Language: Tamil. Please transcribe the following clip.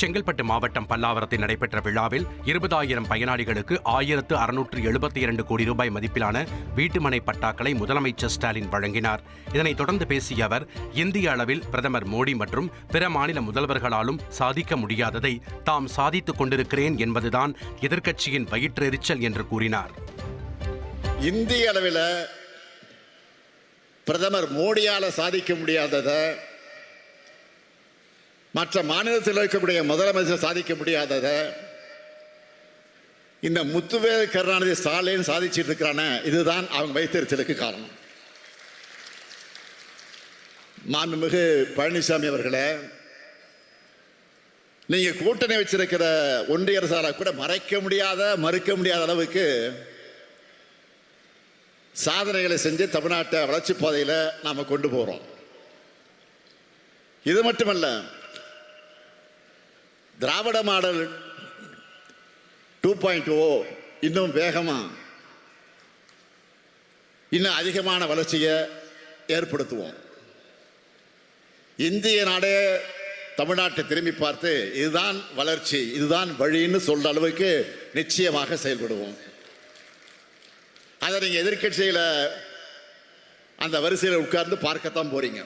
செங்கல்பட்டு மாவட்டம் பல்லாவரத்தில் நடைபெற்ற விழாவில் 20,000 பயனாளிகளுக்கு 1,672 கோடி ரூபாய் மதிப்பிலான வீட்டுமனை பட்டாக்களை முதலமைச்சர் ஸ்டாலின் வழங்கினார். இதனைத் தொடர்ந்து பேசிய அவர், இந்திய அளவில் பிரதமர் மோடி மற்றும் பிற மாநில முதல்வர்களாலும் சாதிக்க முடியாததை தாம் சாதித்துக் கொண்டிருக்கிறேன் என்பதுதான் எதிர்க்கட்சியின் வயிற்றெரிச்சல் என்று கூறினார். இந்திய அளவில் பிரதமர் மோடியால் சாதிக்க முடியாததை, மற்ற மாநிலத்தில் இருக்கக்கூடிய முதலமைச்சர் சாதிக்க முடியாததை இந்த முத்துவேல் கருணாநிதி ஸ்டாலின் சாதிச்சுட்டு இருக்கிறான, இதுதான் அவங்க வைத்திருச்சலுக்கு காரணம். மாண்புமிகு பழனிசாமி அவர்களே, நீங்க கூட்டணி வச்சிருக்கிற ஒன்றிய அரசால கூட மறுக்க முடியாத அளவுக்கு சாதனைகளை செஞ்சு தமிழ்நாட்டை வளர்ச்சி பாதையில் நாம கொண்டு போறோம். இது மட்டுமல்ல, திராவிட மாடல் 2.0 இன்னும் வேகமா, இன்னும் அதிகமான வளர்ச்சியை ஏற்படுத்துவோம். இந்திய நாடே தமிழ்நாட்டை திரும்பி பார்த்து இதுதான் வளர்ச்சி, இதுதான் வழின்னு சொல்ற அளவுக்கு நிச்சயமாக செயல்படுவோம். அதை நீங்க எதிர்க்கட்சியில அந்த வரிசையில் உட்கார்ந்து பார்க்கத்தான் போறீங்க.